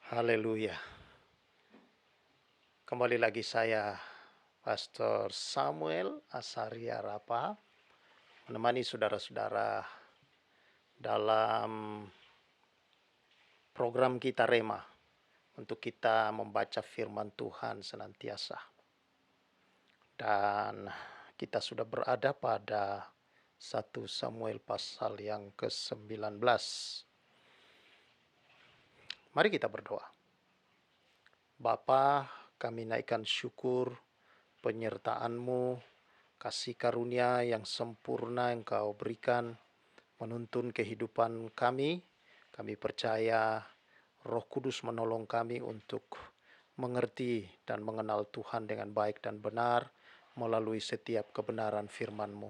Haleluya. Kembali lagi saya, Pastor Samuel Asaria Rapa, menemani saudara-saudara dalam program kita Rema untuk kita membaca firman Tuhan senantiasa. Dan kita sudah berada pada 1 Samuel pasal yang ke-19. Mari kita berdoa. Bapa, kami naikkan syukur penyertaan-Mu, kasih karunia yang sempurna yang Kau berikan menuntun kehidupan kami. Kami percaya Roh Kudus menolong kami untuk mengerti dan mengenal Tuhan dengan baik dan benar melalui setiap kebenaran firman-Mu.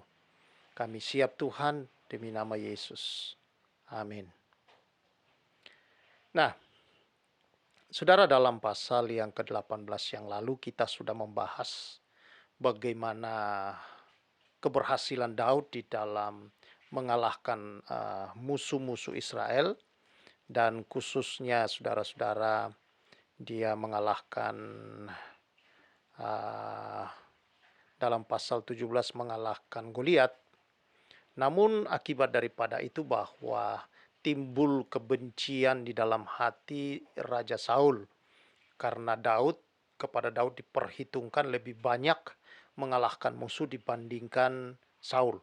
Kami siap Tuhan demi nama Yesus. Amin. Nah, saudara, dalam pasal yang ke-18 yang lalu kita sudah membahas bagaimana keberhasilan Daud di dalam mengalahkan musuh-musuh Israel, dan khususnya saudara-saudara dia mengalahkan dalam pasal 17 mengalahkan Goliat. Namun akibat daripada itu bahwa timbul kebencian di dalam hati Raja Saul karena kepada Daud diperhitungkan lebih banyak mengalahkan musuh dibandingkan Saul.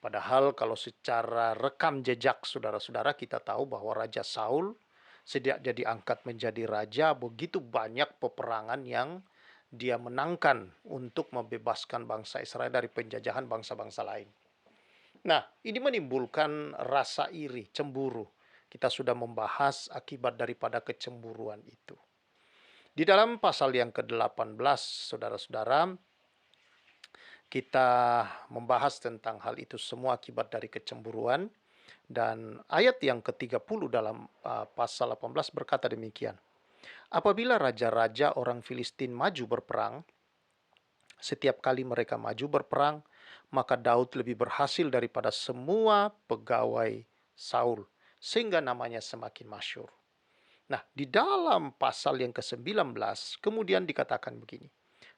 Padahal kalau secara rekam jejak saudara-saudara kita tahu bahwa Raja Saul sejak dia diangkat menjadi raja begitu banyak peperangan yang dia menangkan untuk membebaskan bangsa Israel dari penjajahan bangsa-bangsa lain. Nah, ini menimbulkan rasa iri, cemburu. Kita sudah membahas akibat daripada kecemburuan itu. Di dalam pasal yang ke-18, saudara-saudara, kita membahas tentang hal itu semua akibat dari kecemburuan. Dan ayat yang ke-30 dalam pasal 18 berkata demikian. Apabila raja-raja orang Filistin maju berperang, setiap kali mereka maju berperang, maka Daud lebih berhasil daripada semua pegawai Saul, sehingga namanya semakin masyhur. Nah, di dalam pasal yang ke-19 kemudian dikatakan begini.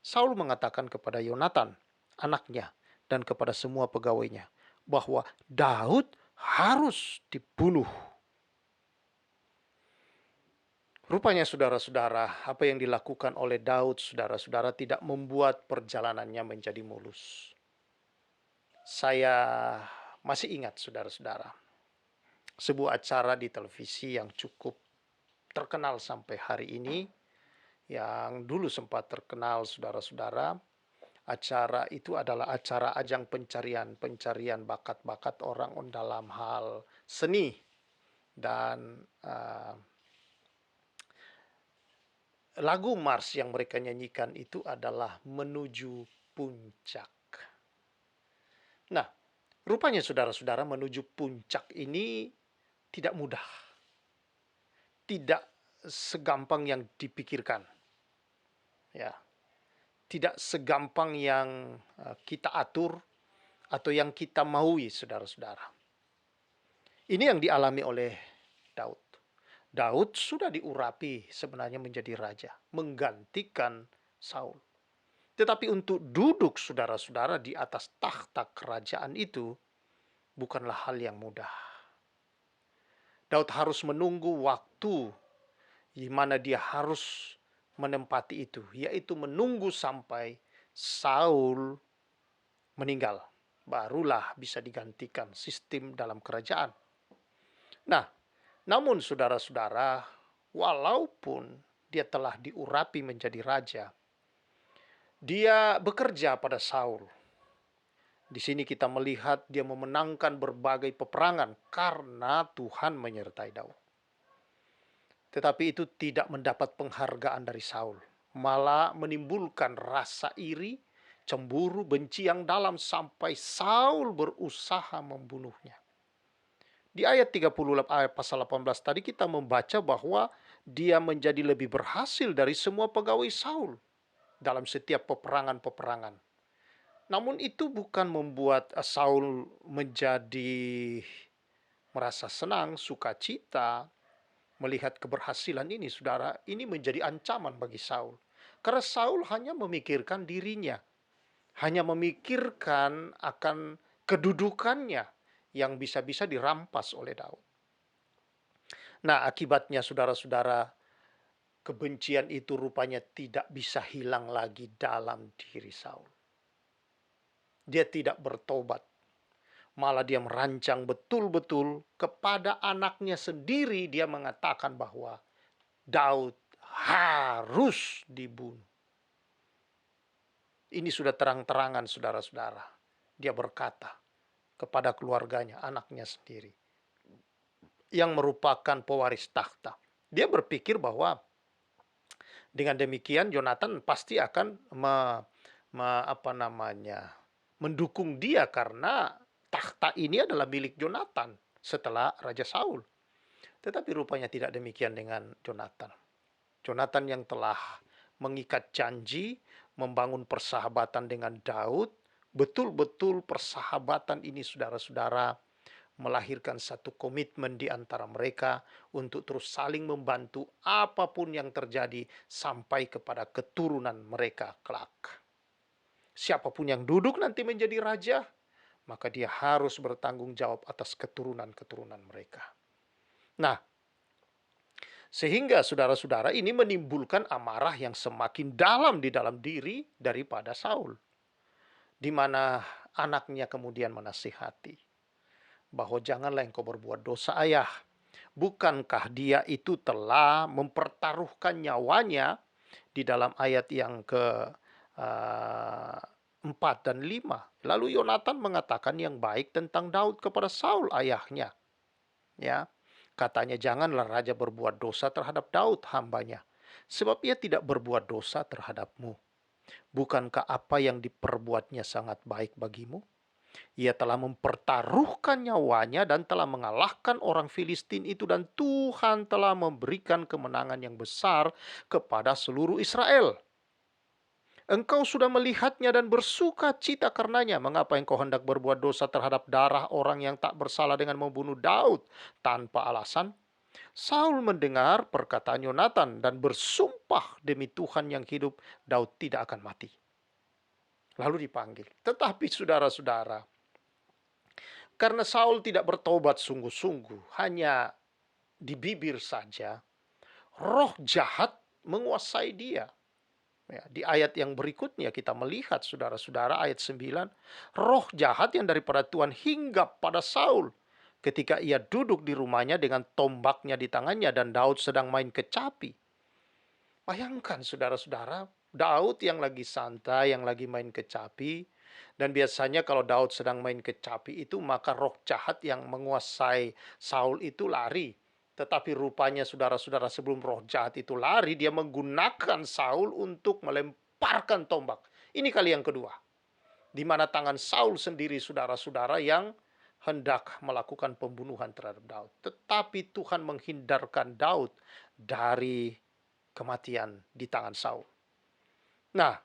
Saul mengatakan kepada Yonatan, anaknya, dan kepada semua pegawainya, bahwa Daud harus dibunuh. Rupanya saudara-saudara, apa yang dilakukan oleh Daud, saudara-saudara, tidak membuat perjalanannya menjadi mulus. Saya masih ingat saudara-saudara, sebuah acara di televisi yang cukup terkenal sampai hari ini, yang dulu sempat terkenal saudara-saudara. Acara itu adalah acara ajang pencarian bakat-bakat orang dalam hal seni. Dan lagu Mars yang mereka nyanyikan itu adalah Menuju Puncak. Nah, rupanya saudara-saudara, menuju puncak ini tidak mudah. Tidak segampang yang dipikirkan. Ya. Tidak segampang yang kita atur atau yang kita maui, saudara-saudara. Ini yang dialami oleh Daud. Daud sudah diurapi sebenarnya menjadi raja, menggantikan Saul. Tetapi untuk duduk saudara-saudara di atas takhta kerajaan itu bukanlah hal yang mudah. Daud harus menunggu waktu di mana dia harus menempati itu, yaitu menunggu sampai Saul meninggal. Barulah bisa digantikan sistem dalam kerajaan. Nah, namun saudara-saudara, walaupun dia telah diurapi menjadi raja, dia bekerja pada Saul. Di sini kita melihat dia memenangkan berbagai peperangan karena Tuhan menyertai Daud. Tetapi itu tidak mendapat penghargaan dari Saul. Malah menimbulkan rasa iri, cemburu, benci yang dalam sampai Saul berusaha membunuhnya. Di ayat 30 ayat pasal 18 tadi kita membaca bahwa dia menjadi lebih berhasil dari semua pegawai Saul dalam setiap peperangan-peperangan. Namun itu bukan membuat Saul menjadi merasa senang, sukacita, Melihat keberhasilan ini, saudara, ini menjadi ancaman bagi Saul. Karena Saul hanya memikirkan dirinya, hanya memikirkan akan kedudukannya yang bisa-bisa dirampas oleh Daud. Nah, akibatnya saudara-saudara, kebencian itu rupanya tidak bisa hilang lagi dalam diri Saul. Dia tidak bertobat. Malah dia merancang betul-betul kepada anaknya sendiri. Dia mengatakan bahwa Daud harus dibunuh. Ini sudah terang-terangan saudara-saudara. Dia berkata kepada keluarganya, anaknya sendiri, yang merupakan pewaris takhta. Dia berpikir bahwa dengan demikian Yonatan pasti akan mendukung dia karena takhta ini adalah milik Yonatan setelah Raja Saul. Tetapi rupanya tidak demikian dengan Yonatan. Yonatan yang telah mengikat janji, membangun persahabatan dengan Daud, betul-betul persahabatan ini saudara-saudara melahirkan satu komitmen di antara mereka untuk terus saling membantu apapun yang terjadi sampai kepada keturunan mereka kelak. Siapapun yang duduk nanti menjadi raja, maka dia harus bertanggung jawab atas keturunan-keturunan mereka. Nah, sehingga saudara-saudara ini menimbulkan amarah yang semakin dalam di dalam diri daripada Saul. Di mana anaknya kemudian menasihati bahwa janganlah engkau berbuat dosa ayah. Bukankah dia itu telah mempertaruhkan nyawanya di dalam ayat yang ke 4 dan 5. Lalu Yonatan mengatakan yang baik tentang Daud kepada Saul ayahnya. Ya, katanya janganlah raja berbuat dosa terhadap Daud hambanya, sebab ia tidak berbuat dosa terhadapmu. Bukankah apa yang diperbuatnya sangat baik bagimu? Ia telah mempertaruhkan nyawanya dan telah mengalahkan orang Filistin itu, dan Tuhan telah memberikan kemenangan yang besar kepada seluruh Israel. Engkau sudah melihatnya dan bersuka cita karenanya. Mengapa engkau hendak berbuat dosa terhadap darah orang yang tak bersalah dengan membunuh Daud tanpa alasan? Saul mendengar perkataan Yonatan dan bersumpah demi Tuhan yang hidup, Daud tidak akan mati. Lalu dipanggil. Tetapi saudara-saudara, karena Saul tidak bertobat sungguh-sungguh, hanya di bibir saja, roh jahat menguasai dia. Ya, di ayat yang berikutnya kita melihat saudara-saudara ayat 9, roh jahat yang daripada Tuhan hinggap pada Saul ketika ia duduk di rumahnya dengan tombaknya di tangannya dan Daud sedang main kecapi. Bayangkan saudara-saudara, Daud yang lagi santai, yang lagi main kecapi, dan biasanya kalau Daud sedang main kecapi itu maka roh jahat yang menguasai Saul itu lari. Tetapi rupanya saudara-saudara sebelum roh jahat itu lari, dia menggunakan Saul untuk melemparkan tombak. Ini kali yang kedua. Di mana tangan Saul sendiri saudara-saudara yang hendak melakukan pembunuhan terhadap Daud. Tetapi Tuhan menghindarkan Daud dari kematian di tangan Saul. Nah,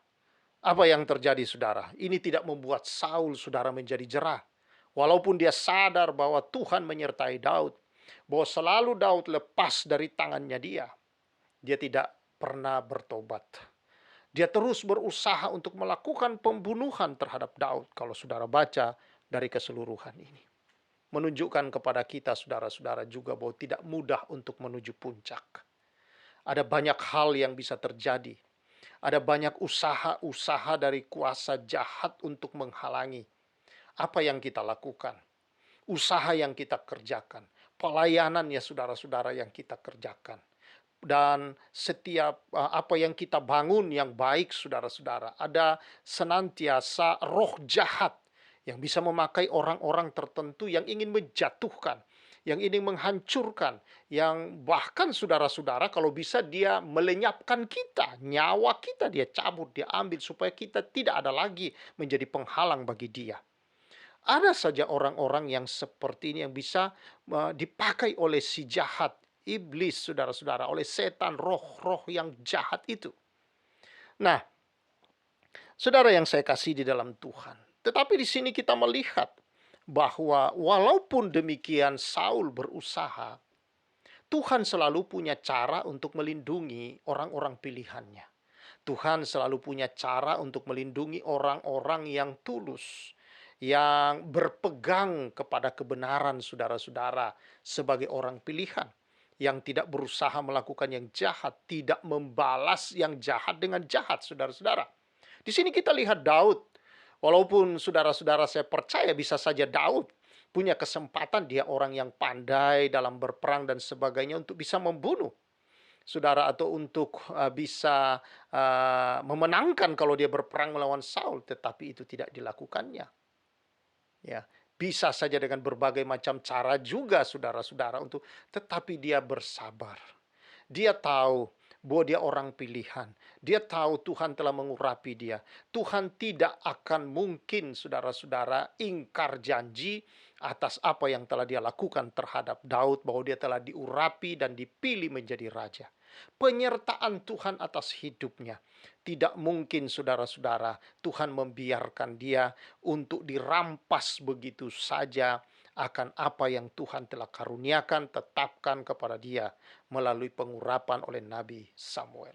apa yang terjadi saudara? Ini tidak membuat Saul saudara menjadi jerah. Walaupun dia sadar bahwa Tuhan menyertai Daud, bahwa selalu Daud lepas dari tangannya dia tidak pernah bertobat. Dia terus berusaha untuk melakukan pembunuhan terhadap Daud. Kalau saudara baca dari keseluruhan ini, menunjukkan kepada kita saudara-saudara juga bahwa tidak mudah untuk menuju puncak. Ada banyak hal yang bisa terjadi. Ada banyak usaha-usaha dari kuasa jahat untuk menghalangi apa yang kita lakukan, usaha yang kita kerjakan, pelayanan ya saudara-saudara yang kita kerjakan. Dan setiap apa yang kita bangun yang baik saudara-saudara, ada senantiasa roh jahat yang bisa memakai orang-orang tertentu yang ingin menjatuhkan, yang ingin menghancurkan, yang bahkan saudara-saudara kalau bisa dia melenyapkan kita, nyawa kita dia cabut, dia ambil supaya kita tidak ada lagi menjadi penghalang bagi dia. Ada saja orang-orang yang seperti ini yang bisa dipakai oleh si jahat, iblis saudara-saudara, oleh setan, roh-roh yang jahat itu. Nah, saudara yang saya kasih di dalam Tuhan, tetapi di sini kita melihat bahwa walaupun demikian Saul berusaha, Tuhan selalu punya cara untuk melindungi orang-orang pilihannya. Tuhan selalu punya cara untuk melindungi orang-orang yang tulus, yang berpegang kepada kebenaran saudara-saudara sebagai orang pilihan, yang tidak berusaha melakukan yang jahat, tidak membalas yang jahat dengan jahat, saudara-saudara. Di sini kita lihat Daud. Walaupun saudara-saudara saya percaya bisa saja Daud punya kesempatan, dia orang yang pandai dalam berperang dan sebagainya untuk bisa membunuh saudara, atau untuk bisa memenangkan kalau dia berperang melawan Saul, tetapi itu tidak dilakukannya. Ya, bisa saja dengan berbagai macam cara juga saudara-saudara untuk, tetapi dia bersabar. Dia tahu bahwa dia orang pilihan. Dia tahu Tuhan telah mengurapi dia. Tuhan tidak akan mungkin saudara-saudara ingkar janji atas apa yang telah dia lakukan terhadap Daud, bahwa dia telah diurapi dan dipilih menjadi raja. Penyertaan Tuhan atas hidupnya. Tidak mungkin saudara-saudara Tuhan membiarkan dia untuk dirampas begitu saja akan apa yang Tuhan telah karuniakan, tetapkan kepada dia melalui pengurapan oleh Nabi Samuel.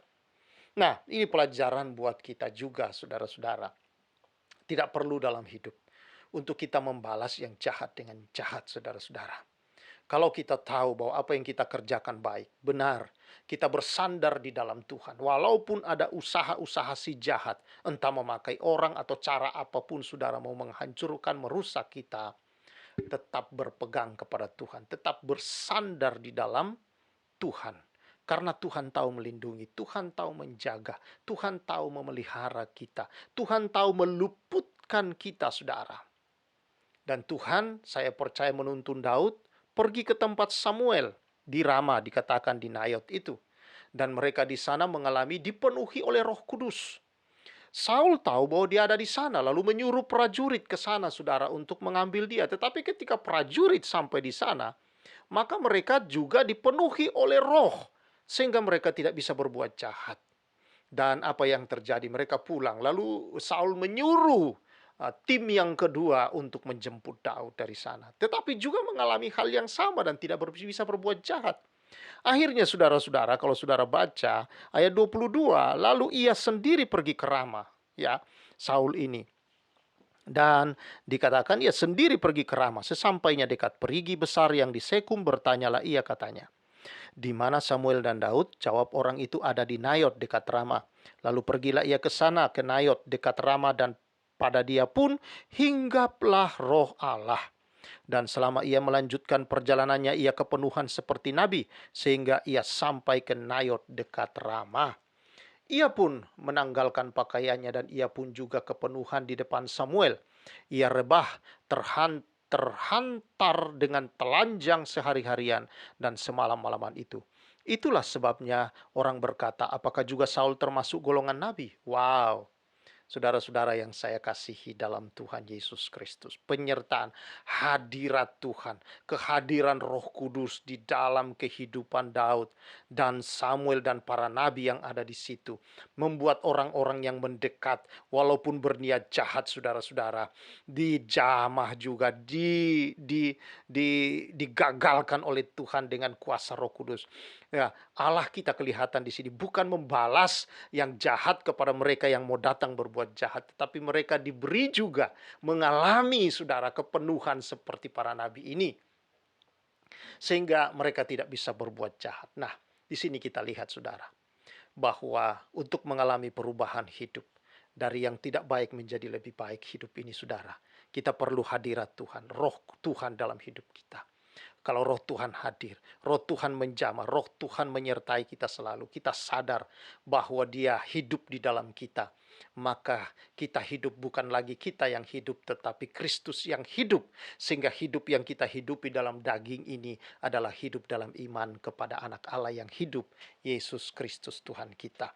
Nah, ini pelajaran buat kita juga saudara-saudara. Tidak perlu dalam hidup untuk kita membalas yang jahat dengan jahat, saudara-saudara. Kalau kita tahu bahwa apa yang kita kerjakan baik, benar, kita bersandar di dalam Tuhan. Walaupun ada usaha-usaha si jahat, entah memakai orang atau cara apapun saudara mau menghancurkan, merusak kita, tetap berpegang kepada Tuhan, tetap bersandar di dalam Tuhan. Karena Tuhan tahu melindungi, Tuhan tahu menjaga, Tuhan tahu memelihara kita, Tuhan tahu meluputkan kita, saudara. Dan Tuhan, saya percaya, menuntun Daud pergi ke tempat Samuel di Rama, dikatakan di Nayot itu. Dan mereka di sana mengalami dipenuhi oleh Roh Kudus. Saul tahu bahwa dia ada di sana, lalu menyuruh prajurit ke sana, saudara, untuk mengambil dia. Tetapi ketika prajurit sampai di sana, maka mereka juga dipenuhi oleh roh, sehingga mereka tidak bisa berbuat jahat. Dan apa yang terjadi? Mereka pulang. Lalu Saul menyuruh tim yang kedua untuk menjemput Daud dari sana. Tetapi juga mengalami hal yang sama dan tidak bisa berbuat jahat. Akhirnya saudara-saudara, kalau saudara baca ayat 22, lalu ia sendiri pergi ke Rama, ya, Saul ini. Dan dikatakan ia sendiri pergi ke Rama. Sesampainya dekat perigi besar yang di Sekum, bertanyalah ia, katanya, "Di mana Samuel dan Daud?" Jawab orang itu, "Ada di Nayot dekat Rama." Lalu pergilah ia ke sana, ke Nayot dekat Rama, dan pada dia pun hinggaplah Roh Allah. Dan selama ia melanjutkan perjalanannya, ia kepenuhan seperti nabi, sehingga ia sampai ke Nayot dekat Rama. Ia pun menanggalkan pakaiannya dan ia pun juga kepenuhan di depan Samuel. Ia rebah, terhantar dengan telanjang sehari-harian dan semalam-malaman itu. Itulah sebabnya orang berkata, apakah juga Saul termasuk golongan nabi? Wow. Saudara-saudara yang saya kasihi dalam Tuhan Yesus Kristus, penyertaan hadirat Tuhan, kehadiran Roh Kudus di dalam kehidupan Daud dan Samuel dan para nabi yang ada di situ, membuat orang-orang yang mendekat, walaupun berniat jahat, saudara-saudara, dijamah juga, digagalkan oleh Tuhan dengan kuasa Roh Kudus. Ya, Allah kita kelihatan di sini bukan membalas yang jahat kepada mereka yang mau datang berbuat jahat, tetapi mereka diberi juga mengalami, saudara, kepenuhan seperti para nabi ini, sehingga mereka tidak bisa berbuat jahat. Nah, di sini kita lihat, saudara, bahwa untuk mengalami perubahan hidup dari yang tidak baik menjadi lebih baik hidup ini, saudara, kita perlu hadirat Tuhan, Roh Tuhan dalam hidup kita. Kalau Roh Tuhan hadir, Roh Tuhan menjamah, Roh Tuhan menyertai kita selalu, kita sadar bahwa Dia hidup di dalam kita, maka kita hidup bukan lagi kita yang hidup, tetapi Kristus yang hidup. Sehingga hidup yang kita hidupi dalam daging ini adalah hidup dalam iman kepada Anak Allah yang hidup, Yesus Kristus Tuhan kita.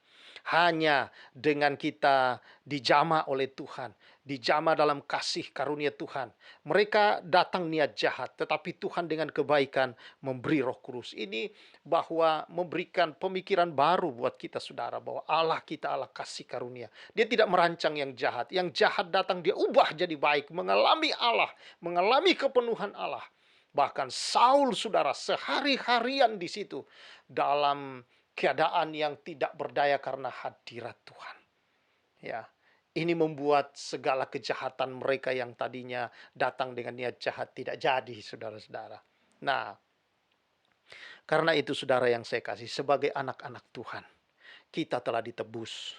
Hanya dengan kita dijamah oleh Tuhan, dijamah dalam kasih karunia Tuhan, mereka datang niat jahat, tetapi Tuhan dengan kebaikan memberi Roh Kudus. Ini bahwa memberikan pemikiran baru buat kita, saudara, bahwa Allah kita Allah kasih karunia. Dia tidak merancang yang jahat. Yang jahat datang dia ubah jadi baik, mengalami Allah, mengalami kepenuhan Allah. Bahkan Saul, saudara, sehari-harian di situ dalam keadaan yang tidak berdaya karena hadirat Tuhan. Ya, ini membuat segala kejahatan mereka yang tadinya datang dengan niat jahat tidak jadi, saudara-saudara. Nah, karena itu saudara yang saya kasih, sebagai anak-anak Tuhan, kita telah ditebus.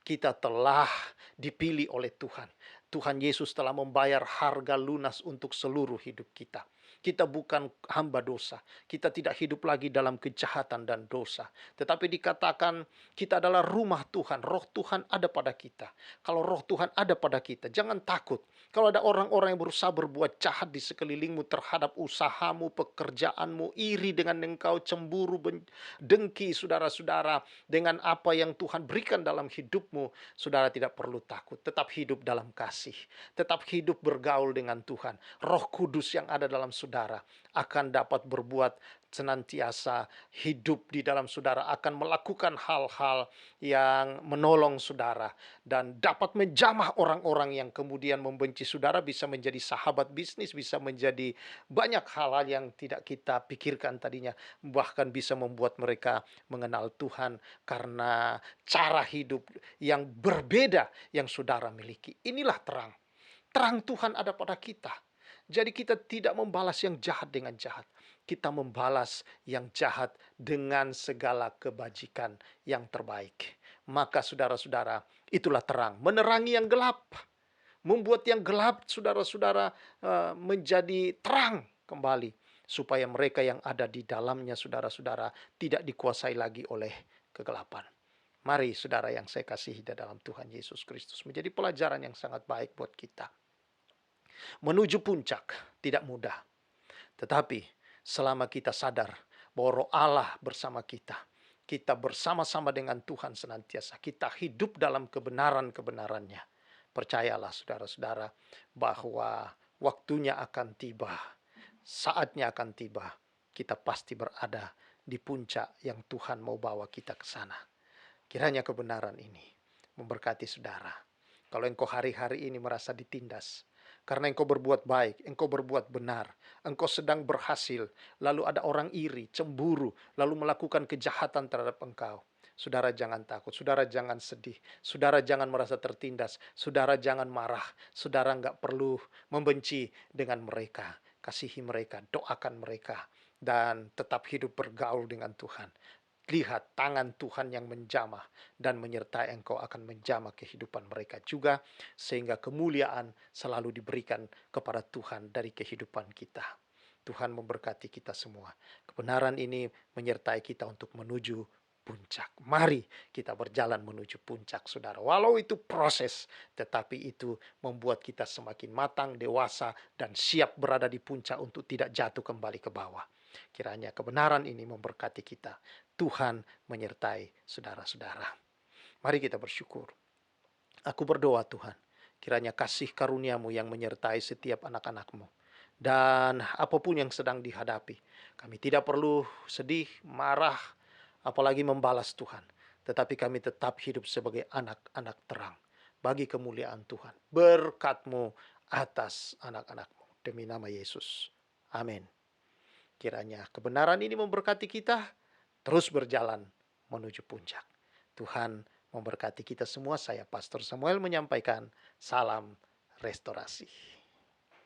Kita telah dipilih oleh Tuhan. Tuhan Yesus telah membayar harga lunas untuk seluruh hidup kita. Kita bukan hamba dosa. Kita tidak hidup lagi dalam kejahatan dan dosa. Tetapi dikatakan kita adalah rumah Tuhan. Roh Tuhan ada pada kita. Kalau roh Tuhan ada pada kita, jangan takut. Kalau ada orang-orang yang berusaha berbuat jahat di sekelilingmu terhadap usahamu, pekerjaanmu, iri dengan engkau, cemburu, dengki, saudara-saudara, dengan apa yang Tuhan berikan dalam hidupmu, saudara tidak perlu takut. Tetap hidup dalam kasih. Tetap hidup bergaul dengan Tuhan. Roh Kudus yang ada dalam saudara akan dapat berbuat senantiasa hidup di dalam saudara, akan melakukan hal-hal yang menolong saudara dan dapat menjamah orang-orang yang kemudian membenci saudara, bisa menjadi sahabat bisnis, bisa menjadi banyak hal-hal yang tidak kita pikirkan tadinya, bahkan bisa membuat mereka mengenal Tuhan karena cara hidup yang berbeda yang saudara miliki. Inilah terang. Terang Tuhan ada pada kita. Jadi kita tidak membalas yang jahat dengan jahat. Kita membalas yang jahat dengan segala kebajikan yang terbaik. Maka saudara-saudara, itulah terang. Menerangi yang gelap. Membuat yang gelap, saudara-saudara, menjadi terang kembali. Supaya mereka yang ada di dalamnya, saudara-saudara, tidak dikuasai lagi oleh kegelapan. Mari saudara yang saya kasihi di dalam Tuhan Yesus Kristus, menjadi pelajaran yang sangat baik buat kita. Menuju puncak tidak mudah. Tetapi selama kita sadar bahwa Roh Allah bersama kita, kita bersama-sama dengan Tuhan senantiasa, kita hidup dalam kebenaran-kebenarannya. Percayalah saudara-saudara bahwa waktunya akan tiba, saatnya akan tiba. Kita pasti berada di puncak yang Tuhan mau bawa kita ke sana. Kiranya kebenaran ini memberkati saudara. Kalau engkau hari-hari ini merasa ditindas, karena engkau berbuat baik, engkau berbuat benar, engkau sedang berhasil, lalu ada orang iri, cemburu, lalu melakukan kejahatan terhadap engkau. Saudara jangan takut, saudara jangan sedih, saudara jangan merasa tertindas, saudara jangan marah, saudara nggak perlu membenci dengan mereka. Kasihi mereka, doakan mereka, dan tetap hidup bergaul dengan Tuhan. Lihat tangan Tuhan yang menjamah dan menyertai engkau akan menjamah kehidupan mereka juga, sehingga kemuliaan selalu diberikan kepada Tuhan dari kehidupan kita. Tuhan memberkati kita semua. Kebenaran ini menyertai kita untuk menuju puncak. Mari kita berjalan menuju puncak, saudara. Walau itu proses, tetapi itu membuat kita semakin matang, dewasa, dan siap berada di puncak untuk tidak jatuh kembali ke bawah. Kiranya kebenaran ini memberkati kita. Tuhan menyertai saudara-saudara. Mari kita bersyukur. Aku berdoa Tuhan, kiranya kasih karuniamu yang menyertai setiap anak-anakmu. Dan apapun yang sedang dihadapi, kami tidak perlu sedih, marah, apalagi membalas Tuhan. Tetapi kami tetap hidup sebagai anak-anak terang bagi kemuliaan Tuhan. Berkat-Mu atas anak-anak-Mu. Demi nama Yesus. Amin. Kiranya kebenaran ini memberkati kita, terus berjalan menuju puncak. Tuhan memberkati kita semua. Saya Pastor Samuel menyampaikan salam restorasi.